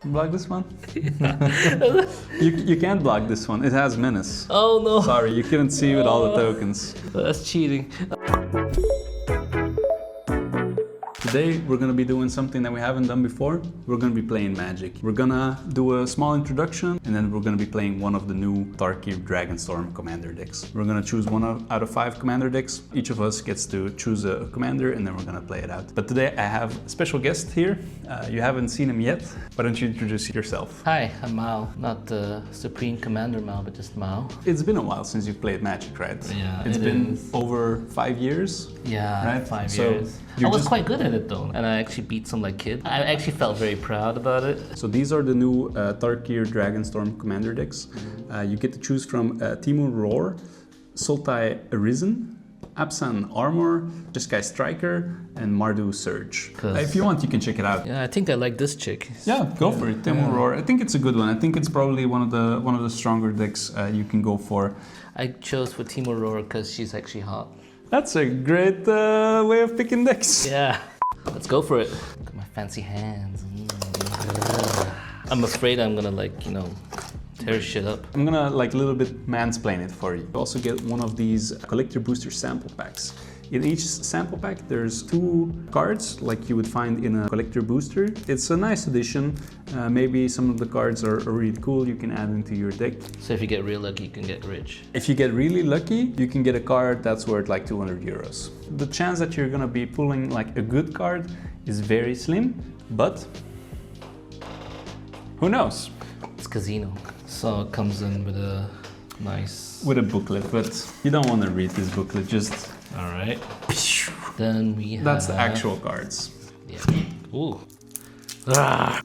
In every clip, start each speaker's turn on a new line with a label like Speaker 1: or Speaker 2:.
Speaker 1: Block this one? You can't block this one. It has menace.
Speaker 2: Oh no.
Speaker 1: Sorry, you couldn't see with all the tokens.
Speaker 2: That's cheating.
Speaker 1: Today we're gonna be doing something that we haven't done before. We're gonna be playing Magic. We're gonna do a small introduction and then we're gonna be playing one of the new Tarkir Dragonstorm commander decks. We're gonna choose one out of 5 commander decks. Each of us gets to choose a commander and then we're gonna play it out. But today I have a special guest here. You haven't seen him yet. Why don't you introduce yourself?
Speaker 2: Hi, I'm Mao. Not the Supreme Commander Mao, but just Mao.
Speaker 1: It's been a while since you've played Magic, right?
Speaker 2: Yeah,
Speaker 1: It's been over 5 years.
Speaker 2: Yeah,
Speaker 1: right?
Speaker 2: 5
Speaker 1: So
Speaker 2: years. I was quite good at it though, and I actually beat some like kid. I actually felt very proud about it.
Speaker 1: So these are the new Tarkir Dragonstorm commander decks. You get to choose from Temur Roar, Sultai Arisen, Abzan Armor, Jeskai Striker, and Mardu Surge. If you want, you can check it out.
Speaker 2: Yeah, I think I like this chick.
Speaker 1: Yeah, go for it, Temur Roar. I think it's a good one. I think it's probably one of the stronger decks you can go for.
Speaker 2: I chose for Temur Roar because she's actually hot.
Speaker 1: That's a great way of picking decks.
Speaker 2: Yeah, let's go for it. Look at my fancy hands. I'm afraid I'm gonna tear shit up.
Speaker 1: I'm gonna a little bit mansplain it for you. You also get one of these collector booster sample packs. In each sample pack there's 2 cards like you would find in a collector booster. It's a nice addition. Maybe some of the cards are really cool, you can add into your deck.
Speaker 2: So if you get real lucky, you can get rich.
Speaker 1: If you get really lucky, you can get a card that's worth like 200 euros. The chance that you're gonna be pulling like a good card is very slim, but who knows?
Speaker 2: It's casino. So it comes in with a nice...
Speaker 1: With a booklet, but you don't want to read this booklet, just...
Speaker 2: Alright. Then we have...
Speaker 1: That's the actual cards.
Speaker 2: Yeah. Ooh. Ah.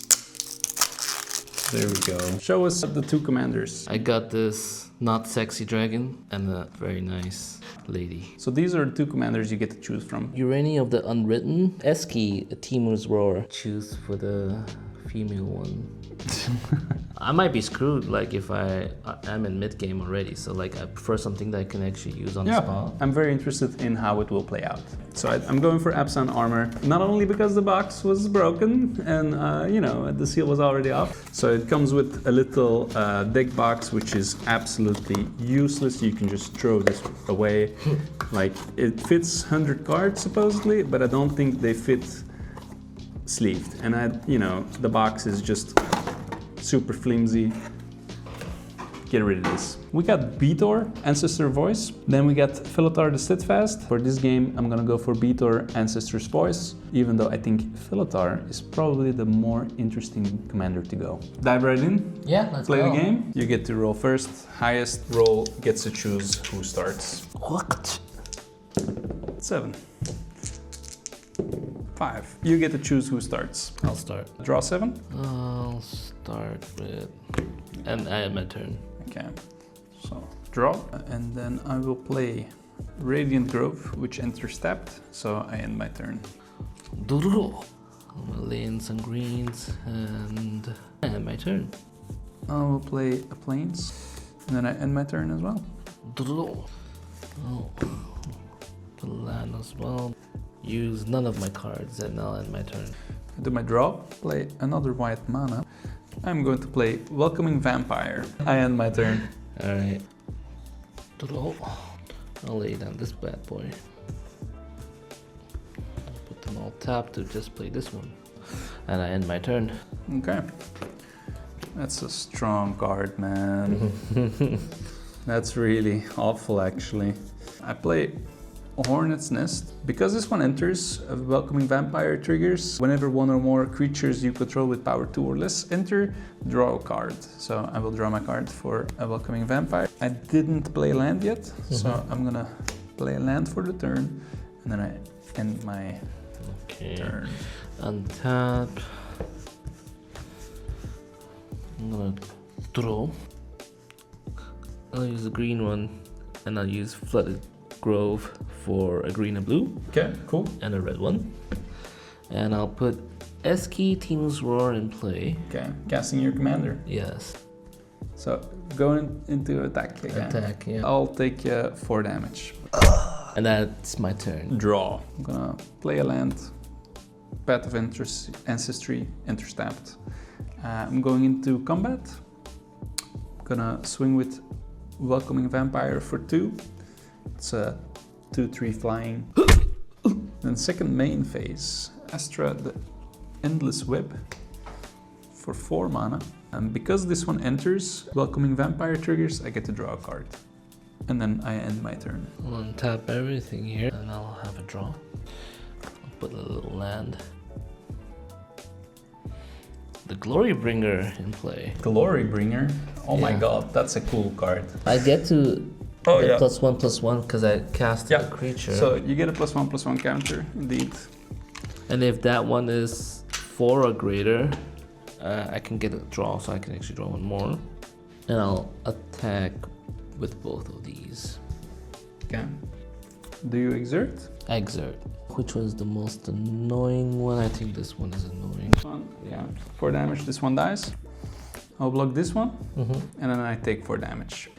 Speaker 1: There we go. Show us the 2 commanders.
Speaker 2: I got this not sexy dragon and a very nice lady.
Speaker 1: So these are the 2 commanders you get to choose from.
Speaker 2: Urania of the Unwritten, Eski, Temur's Roar. Choose for the female one. I might be screwed if I'm in mid game already, so I prefer something that I can actually use on the spot.
Speaker 1: I'm very interested in how it will play out. So I'm going for Abzan Armor, not only because the box was broken and the seal was already off. So it comes with a little deck box which is absolutely useless. You can just throw this away. It fits 100 cards supposedly, but I don't think they fit sleeved, and the box is just super flimsy. Get rid of this. We got Beator, Ancestor Voice. Then we got Philotar the Steadfast. For this game, I'm gonna go for Beator, Ancestor's Voice, even though I think Philotar is probably the more interesting commander to go. Dive right in.
Speaker 2: Yeah, let's
Speaker 1: play
Speaker 2: go.
Speaker 1: the game. You get to roll first. Highest roll gets to choose who starts.
Speaker 2: What?
Speaker 1: 7. 5. You get to choose who starts.
Speaker 2: I'll start.
Speaker 1: Draw 7.
Speaker 2: I'll start with... And I have my turn.
Speaker 1: Okay. So, draw. And then I will play Radiant Grove, which enters tapped. So I end my turn.
Speaker 2: I'm gonna lay in some greens and I end my turn.
Speaker 1: I will play a Plains. And then I end my turn as well.
Speaker 2: Oh. The land as well. Use none of my cards and I'll end my turn.
Speaker 1: I do my draw, play another white mana. I'm going to play Welcoming Vampire. I end my turn.
Speaker 2: Alright. I'll lay down this bad boy. Put them all tapped to just play this one. And I end my turn.
Speaker 1: Okay. That's a strong card, man. That's really awful, actually. I play Hornet's Nest. Because this one enters, Welcoming Vampire triggers. Whenever one or more creatures you control with power 2 or less enter, draw a card. So I will draw my card for a Welcoming Vampire. I didn't play land yet, so I'm gonna play a land for the turn, and then I end my turn.
Speaker 2: Untap. I'm gonna draw. I'll use the green one, and I'll use Flooded Grove for a green and blue.
Speaker 1: Okay, cool.
Speaker 2: And a red one. And I'll put Eski Temur's Roar in play.
Speaker 1: Okay, casting your commander.
Speaker 2: Yes.
Speaker 1: So going into attack again.
Speaker 2: Attack, yeah.
Speaker 1: I'll take 4 damage.
Speaker 2: And that's my turn.
Speaker 1: Draw. I'm gonna play a land. Path of Ancestry, enters tapped. I'm going into combat. I'm gonna swing with Welcoming Vampire for 2. It's a 2/3 flying. Then second main phase, Astra the Endless Web for 4 mana. And because this one enters, Welcoming Vampire triggers, I get to draw a card. And then I end my turn.
Speaker 2: I'll untap everything here and I'll have a draw. I'll put a little land. The Glory Bringer in play.
Speaker 1: Glory Bringer? Oh my
Speaker 2: Yeah.
Speaker 1: god, that's a cool card.
Speaker 2: I get to
Speaker 1: Oh
Speaker 2: get
Speaker 1: yeah.
Speaker 2: +1/+1 because I cast
Speaker 1: Yeah.
Speaker 2: a creature.
Speaker 1: So you get a +1/+1 counter, indeed.
Speaker 2: And if that one is 4 or greater, I can get a draw, so I can actually draw one more. And I'll attack with both of these.
Speaker 1: Okay. Do you exert?
Speaker 2: Exert. Which was the most annoying one? I think this one is annoying.
Speaker 1: This one, yeah. 4 damage, this one dies. I'll block this one, and then I take 4 damage.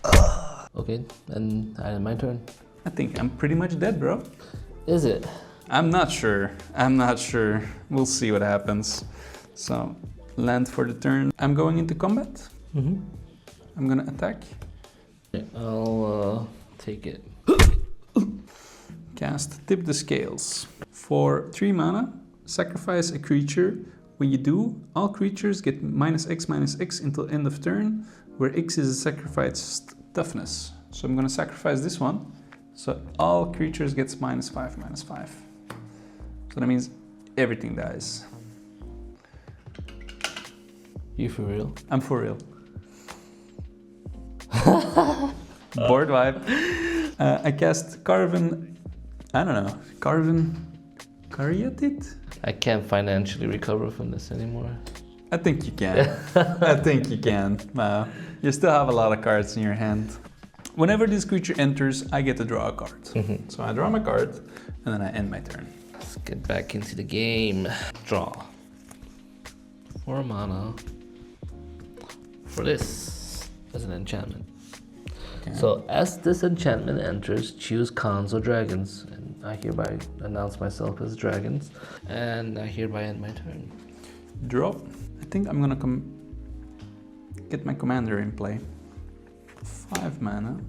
Speaker 2: Okay, and my turn.
Speaker 1: I think I'm pretty much dead, bro.
Speaker 2: Is it?
Speaker 1: I'm not sure. I'm not sure. We'll see what happens. So, land for the turn. I'm going into combat. I'm gonna attack.
Speaker 2: I'll take it.
Speaker 1: Cast Tip the Scales. For 3 mana, sacrifice a creature. When you do, all creatures get -X/-X until end of turn, where X is a sacrificed toughness. So I'm gonna sacrifice this one. So all creatures gets -5/-5. So that means everything dies.
Speaker 2: You for real?
Speaker 1: I'm for real. Board vibe. I cast Carven. I don't know. Caryatid?
Speaker 2: I can't financially recover from this anymore.
Speaker 1: I think you can. I think you can. You still have a lot of cards in your hand. Whenever this creature enters, I get to draw a card. So I draw my card, and then I end my turn.
Speaker 2: Let's get back into the game. Draw. 4 mana. For this as an enchantment.
Speaker 1: Okay.
Speaker 2: So as this enchantment enters, choose cons or dragons. And I hereby announce myself as dragons. And I hereby end my turn.
Speaker 1: Draw. I think I'm gonna get my commander in play. 5 mana.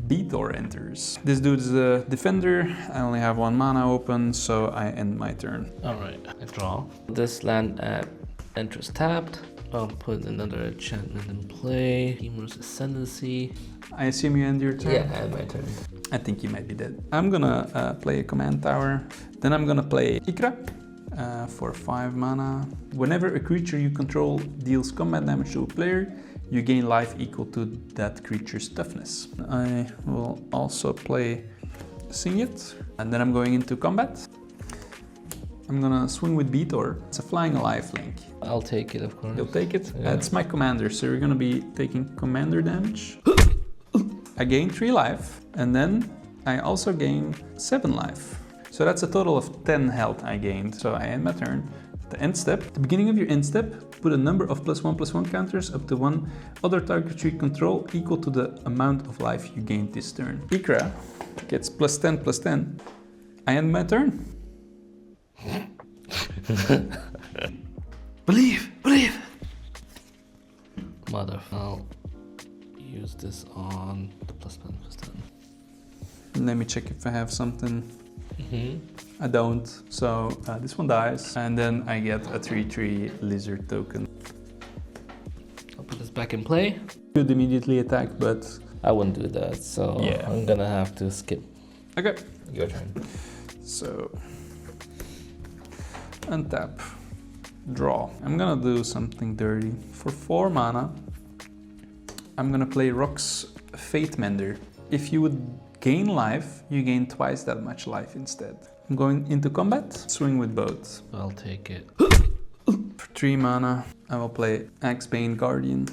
Speaker 1: Beator enters. This dude's a defender. I only have 1 mana open, so I end my turn.
Speaker 2: Alright, I draw. This land enters tapped. I'll put another enchantment in play. Temur's Ascendancy.
Speaker 1: I assume you end your turn?
Speaker 2: Yeah, I end my turn.
Speaker 1: I think you might be dead. I'm gonna play a command tower. Then I'm gonna play Ikra for 5 mana. Whenever a creature you control deals combat damage to a player, you gain life equal to that creature's toughness. I will also play Singed, and then I'm going into combat. I'm gonna swing with Beator. It's a flying lifelink.
Speaker 2: I'll take it, of course.
Speaker 1: You'll take it?
Speaker 2: Yeah.
Speaker 1: It's my commander, so you're gonna be taking commander damage. I gain 3 life, and then I also gain 7 life. So that's a total of 10 health I gained. So I end my turn. The end step. At the beginning of your end step, put a number of +1/+1 counters up to 1 other target you control equal to the amount of life you gained this turn. Ikra gets +10/+10. I end my turn. Believe!
Speaker 2: Mother. I'll use this on the +10/+10.
Speaker 1: Let me check if I have something. I don't, so this one dies, and then I get a 3/3 lizard token.
Speaker 2: I'll put this back in play.
Speaker 1: Could immediately attack, but
Speaker 2: I wouldn't do that, so
Speaker 1: Yeah.
Speaker 2: I'm gonna have to skip.
Speaker 1: okay.
Speaker 2: Your turn.
Speaker 1: So untap, draw. I'm gonna do something dirty. For 4 mana, I'm gonna play Rock's Fate Mender. If you would gain life, you gain twice that much life instead. I'm going into combat, swing with both.
Speaker 2: I'll take it.
Speaker 1: For 3 mana, I will play Axebane Guardian.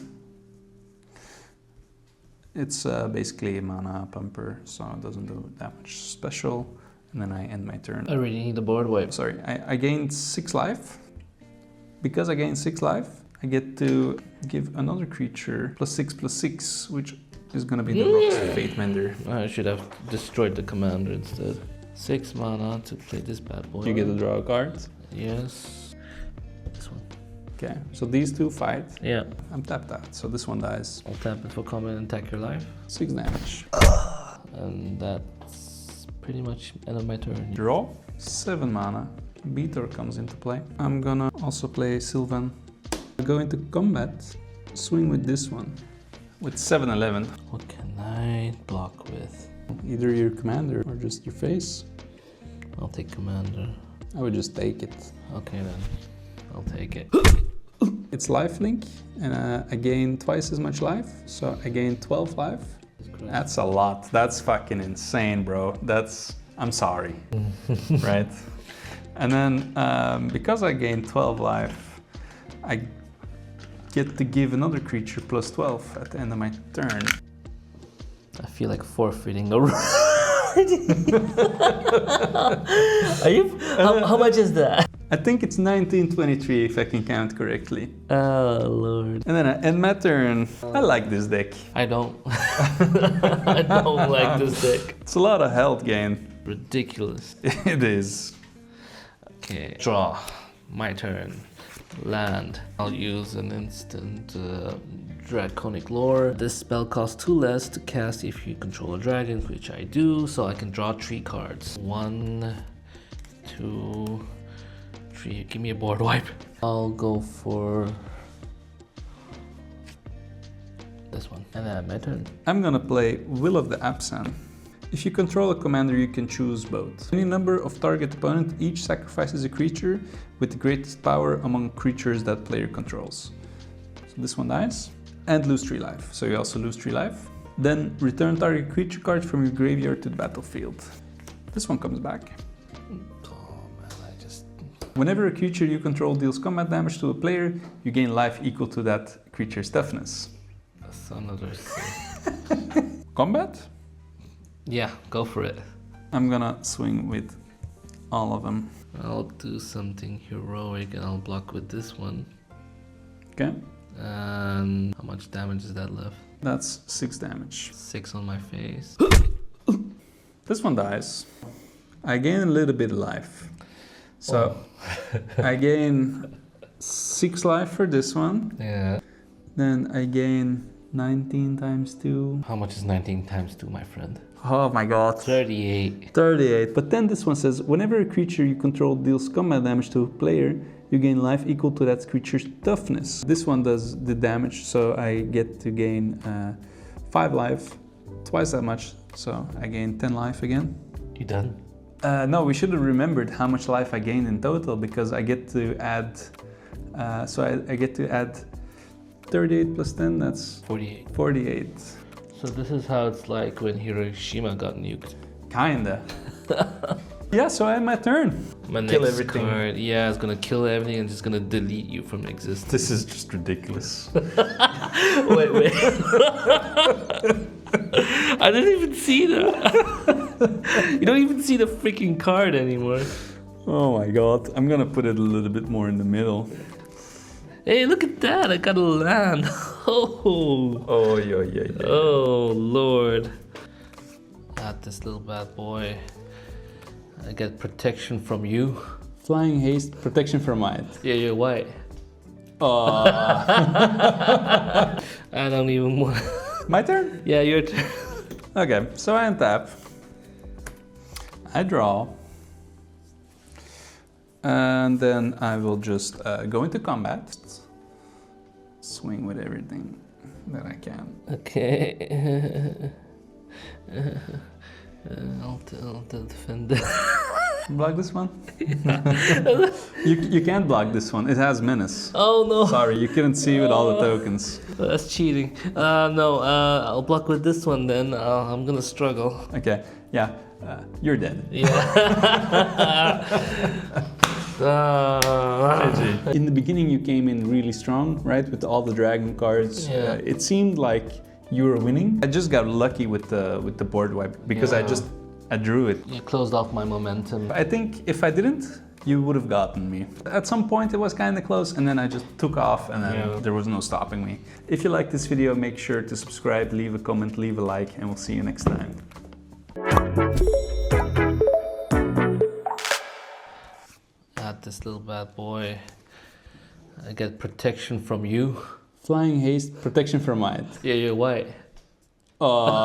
Speaker 1: It's basically a mana pumper, so it doesn't do that much special. And then I end my turn.
Speaker 2: I really need the board wipe.
Speaker 1: Sorry, I gained 6 life. Because I gained 6 life, I get to give another creature +6/+6, which is gonna be the Rock's Fate Mender.
Speaker 2: I should have destroyed the commander instead. 6 mana to play this bad boy.
Speaker 1: You get to draw a card.
Speaker 2: Yes. This one.
Speaker 1: Okay, so these two fight.
Speaker 2: Yeah.
Speaker 1: I'm tapped out, so this one dies.
Speaker 2: I'll tap it for combat and attack your life.
Speaker 1: 6 damage.
Speaker 2: And that's pretty much end of my turn.
Speaker 1: Draw. 7 mana. Beater comes into play. I'm gonna also play Sylvan. Go into combat. Swing with this one. With 7/11.
Speaker 2: What can I block with?
Speaker 1: Either your commander or just your face.
Speaker 2: I'll take commander.
Speaker 1: I would just take it.
Speaker 2: Okay then, I'll take it.
Speaker 1: It's lifelink, and I gain twice as much life, so I gain 12 life. That's a lot. That's fucking insane, bro. I'm sorry, right? And then because I gain 12 life, I get to give another creature plus 12 at the end of my turn.
Speaker 2: I feel like forfeiting the Are you? How much is that?
Speaker 1: I think it's 1923 if I can count correctly.
Speaker 2: Oh lord.
Speaker 1: And then I end my turn. I like this deck.
Speaker 2: I don't. I don't like this deck.
Speaker 1: It's a lot of health gain.
Speaker 2: Ridiculous.
Speaker 1: It is.
Speaker 2: Okay. Draw. My turn. Land. I'll use an instant Draconic Lore. This spell costs 2 less to cast if you control a dragon, which I do, so I can draw 3 cards. 1, 2, 3. Give me a board wipe. I'll go for this one. And then my turn.
Speaker 1: I'm gonna play Will of the Abzan. If you control a commander, you can choose both. Any number of target opponent each sacrifices a creature with the greatest power among creatures that player controls. So this one dies. And lose 3 life. So you also lose 3 life. Then return target creature card from your graveyard to the battlefield. This one comes back.
Speaker 2: Oh man,
Speaker 1: Whenever a creature you control deals combat damage to a player, you gain life equal to that creature's toughness.
Speaker 2: That's another thing.
Speaker 1: Combat?
Speaker 2: Yeah, go for it.
Speaker 1: I'm gonna swing with all of them.
Speaker 2: I'll do something heroic and I'll block with this one.
Speaker 1: Okay.
Speaker 2: And how much damage is that left?
Speaker 1: That's 6 damage.
Speaker 2: 6 on my face.
Speaker 1: This one dies. I gain a little bit of life. So I gain 6 life for this one.
Speaker 2: Yeah.
Speaker 1: Then I gain 19 times 2.
Speaker 2: How much is 19 times 2, my friend?
Speaker 1: Oh my god.
Speaker 2: 38.
Speaker 1: 38. But then this one says, whenever a creature you control deals combat damage to a player, you gain life equal to that creature's toughness. This one does the damage, so I get to gain 5 life, twice that much, so I gain 10 life again.
Speaker 2: You done?
Speaker 1: No, we should have remembered how much life I gained in total, because I get to add, I get to add 38 plus 10, that's
Speaker 2: 48.
Speaker 1: 48.
Speaker 2: So this is how it's like when Hiroshima got nuked.
Speaker 1: Kinda. Yeah, so I had my turn.
Speaker 2: My
Speaker 1: Kill
Speaker 2: next
Speaker 1: everything.
Speaker 2: card, yeah, it's gonna kill everything and just gonna delete you from existence.
Speaker 1: This is just ridiculous.
Speaker 2: Wait. I didn't even see that. You don't even see the freaking card anymore.
Speaker 1: Oh my god, I'm gonna put it a little bit more in the middle.
Speaker 2: Hey, look at that, I got a land.
Speaker 1: Oh, yeah.
Speaker 2: Oh, Lord. Got this little bad boy. I get protection from you.
Speaker 1: Flying haste, protection from might.
Speaker 2: Yeah, you're white.
Speaker 1: Oh.
Speaker 2: I don't even want...
Speaker 1: My turn?
Speaker 2: Yeah, your turn.
Speaker 1: Okay, so I untap. I draw. And then I will just go into combat. Swing with everything that I can.
Speaker 2: Okay. I'll defend it.
Speaker 1: Block this one? You can't block this one. It has menace.
Speaker 2: Oh no.
Speaker 1: Sorry, you couldn't see with all the tokens.
Speaker 2: That's cheating. No, I'll block with this one then. I'm gonna struggle.
Speaker 1: Okay, yeah, you're dead.
Speaker 2: Yeah.
Speaker 1: In the beginning you came in really strong, right? With all the dragon cards.
Speaker 2: Yeah.
Speaker 1: It seemed like you were winning. I just got lucky with the board wipe because
Speaker 2: Yeah.
Speaker 1: I drew it.
Speaker 2: You closed off my momentum.
Speaker 1: I think if I didn't, you would have gotten me. At some point it was kind of close and then I just took off and then there was no stopping me. If you like this video, make sure to subscribe, leave a comment, leave a like, and we'll see you next time.
Speaker 2: Got this little bad boy. I get protection from you.
Speaker 1: Flying haste, protection from might.
Speaker 2: Yeah, you're white.
Speaker 1: Oh.